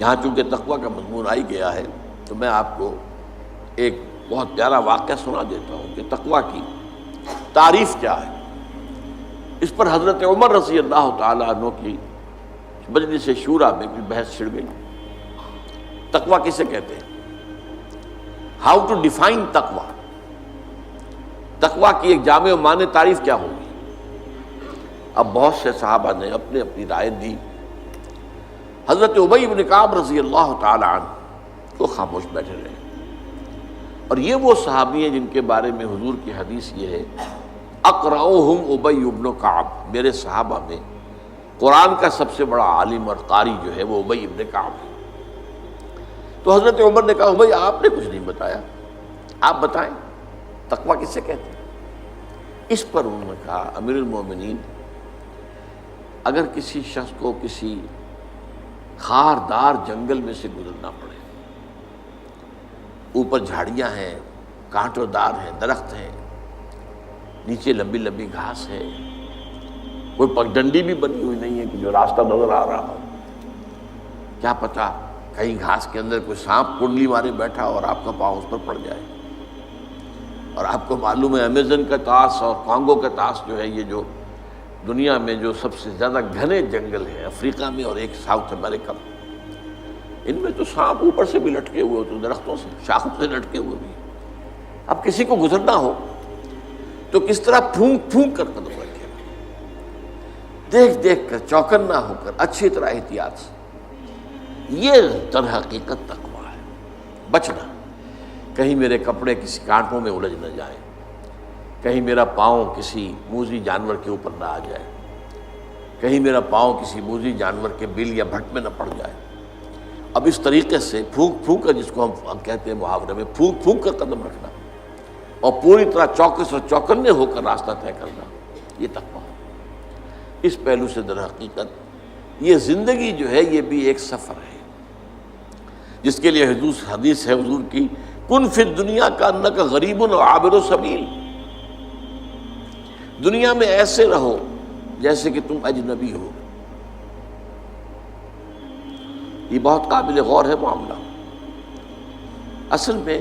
یہاں چونکہ تقویٰ کا مضمون آئی گیا ہے تو میں آپ کو ایک بہت پیارا واقعہ سنا دیتا ہوں کہ تقویٰ کی تعریف کیا ہے۔ اس پر حضرت عمر رضی اللہ تعالیٰ عنہ کی مجلس شورا میں کوئی بحث چھڑ گئی، تقویٰ کسے کہتے ہیں، ہاؤ ٹو ڈیفائن تقویٰ، تقویٰ کی ایک جامع و معنی تعریف کیا ہوگی۔ اب بہت سے صحابہ نے اپنے اپنی رائے دی، حضرت ابی بن کعب رضی اللہ تعالی عنہ کو خاموش بیٹھے رہے، اور یہ وہ صحابی ہیں جن کے بارے میں حضور کی حدیث یہ ہے اقرأہم ابی بن کعب، میرے صحابہ میں قرآن کا سب سے بڑا عالم اور قاری جو ہے وہ ابی بن کعب ہے۔ تو حضرت عمر نے کہا بھائی آپ نے کچھ نہیں بتایا، آپ بتائیں تقویٰ کسے کہتے ہیں۔ اس پر انہوں نے کہا امیر المومنین، اگر کسی شخص کو کسی خاردار جنگل میں سے گزرنا پڑے، اوپر جھاڑیاں ہیں، کانٹوں دار ہیں، درخت ہیں، نیچے لمبی لمبی گھاس ہے، کوئی پگڈنڈی بھی بنی ہوئی نہیں ہے کہ جو راستہ نظر آ رہا ہو، کیا پتہ کہیں گھاس کے اندر کوئی سانپ کنڈلی مارے بیٹھا اور آپ کا پاؤں اس پر پڑ جائے، اور آپ کو معلوم ہے امیزن کا طاس اور کانگو کا طاس جو ہے، یہ جو دنیا میں جو سب سے زیادہ گھنے جنگل ہیں افریقہ میں اور ایک ساؤتھ امریکہ میں، ان میں تو سانپ اوپر سے بھی لٹکے ہوئے ہوتے، درختوں سے شاخوں سے لٹکے ہوئے بھی۔ اب کسی کو گزرنا ہو تو کس طرح پھونک پھونک کر قدم رکھے، دیکھ دیکھ کر، چوکنا ہو کر، اچھی طرح احتیاط سے۔ یہ در حقیقت تقویٰ ہے، بچنا، کہیں میرے کپڑے کسی کانٹوں میں الجھ نہ جائیں، کہیں میرا پاؤں کسی موذی جانور کے اوپر نہ آ جائے، کہیں میرا پاؤں کسی موذی جانور کے بل یا بھٹ میں نہ پڑ جائے۔ اب اس طریقے سے پھونک پھونک کر، جس کو ہم کہتے ہیں محاورے میں پھونک پھونک کر قدم رکھنا، اور پوری طرح چوکس اور چوکنے ہو کر راستہ طے کرنا، یہ تقویٰ ہے۔ اس پہلو سے در حقیقت یہ زندگی جو ہے یہ بھی ایک سفر ہے، جس کے لیے حدیث ہے حضور کی، کن فی الدنیا کانک غریب و عابر سبیل، دنیا میں ایسے رہو جیسے کہ تم اجنبی ہو۔ یہ بہت قابل غور ہے معاملہ۔ اصل میں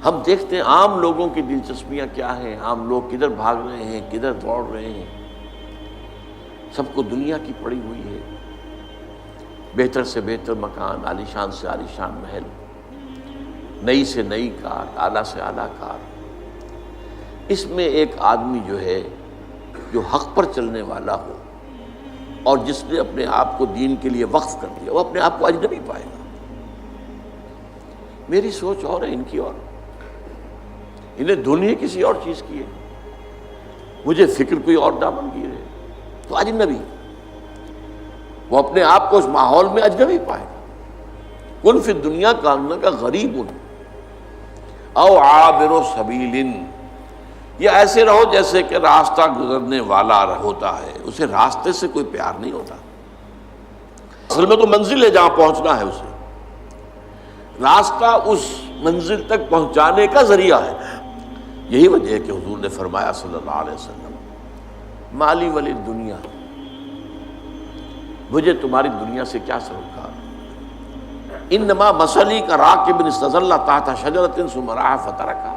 ہم دیکھتے ہیں عام لوگوں کی دلچسپیاں کیا ہیں، عام لوگ کدھر بھاگ رہے ہیں، کدھر دوڑ رہے ہیں، سب کو دنیا کی پڑی ہوئی ہے، بہتر سے بہتر مکان، عالیشان سے عالیشان محل، نئی سے نئی کار، اعلیٰ سے اعلیٰ کار۔ اس میں ایک آدمی جو ہے جو حق پر چلنے والا ہو اور جس نے اپنے آپ کو دین کے لیے وقف کر دیا، وہ اپنے آپ کو اجنبی پائے گا۔ میری سوچ اور ہے، ان کی اور، انہیں دنیا کسی اور چیز کی ہے، مجھے فکر کوئی اور دامن گیر ہے، تو اجنبی، وہ اپنے آپ کو اس ماحول میں اجنبی پائے گا۔ کن فی الدنیا کانک غریب او عابر سبیل، یہ ایسے رہو جیسے کہ راستہ گزرنے والا ہوتا ہے، اسے راستے سے کوئی پیار نہیں ہوتا، اصل میں تو منزل ہے جہاں پہنچنا ہے، اسے راستہ اس منزل تک پہنچانے کا ذریعہ ہے۔ یہی وجہ ہے کہ حضور نے فرمایا صلی اللہ علیہ وسلم، مالی ولی دنیا، مجھے تمہاری دنیا سے کیا سروکار، انما مثلی کا راکب استظل تحت شجرۃ ثم راح فترکھا،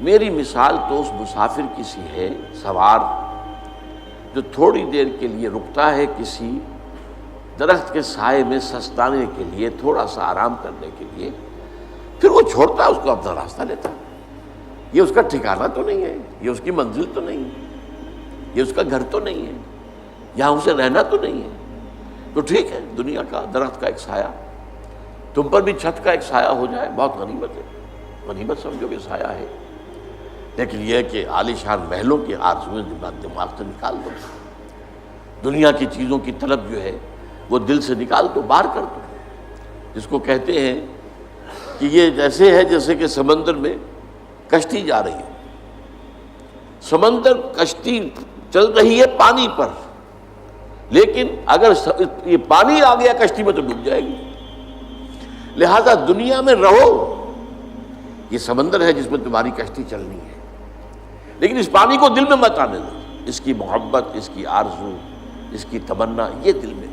میری مثال تو اس مسافر کی سی ہے، سوار جو تھوڑی دیر کے لیے رکتا ہے کسی درخت کے سائے میں سستانے کے لیے، تھوڑا سا آرام کرنے کے لیے، پھر وہ چھوڑتا ہے اس کو، اپنا راستہ لیتا ہے۔ یہ اس کا ٹھکانہ تو نہیں ہے، یہ اس کی منزل تو نہیں ہے، یہ اس کا گھر تو نہیں ہے، یہاں اسے رہنا تو نہیں ہے۔ تو ٹھیک ہے، دنیا کا درخت کا ایک سایہ تم پر بھی چھت کا ایک سایہ ہو جائے، بہت غنیمت ہے، غنیمت سمجھو کہ سایہ ہے۔ لیکن یہ ہے کہ عالیشان محلوں کی آرزویں دماغ سے نکال دو، دنیا کی چیزوں کی طلب جو ہے وہ دل سے نکال دو، باہر کر دو، جس کو کہتے ہیں کہ یہ جیسے ہے جیسے کہ سمندر میں کشتی جا رہی ہے، سمندر کشتی چل رہی ہے پانی پر، لیکن اگر یہ پانی آ گیا کشتی میں تو ڈوب جائے گی۔ لہذا دنیا میں رہو، یہ سمندر ہے جس میں تمہاری کشتی چلنی ہے، لیکن اس پانی کو دل میں مت آنے دو، اس کی محبت، اس کی آرزو، اس کی تمنا یہ دل میں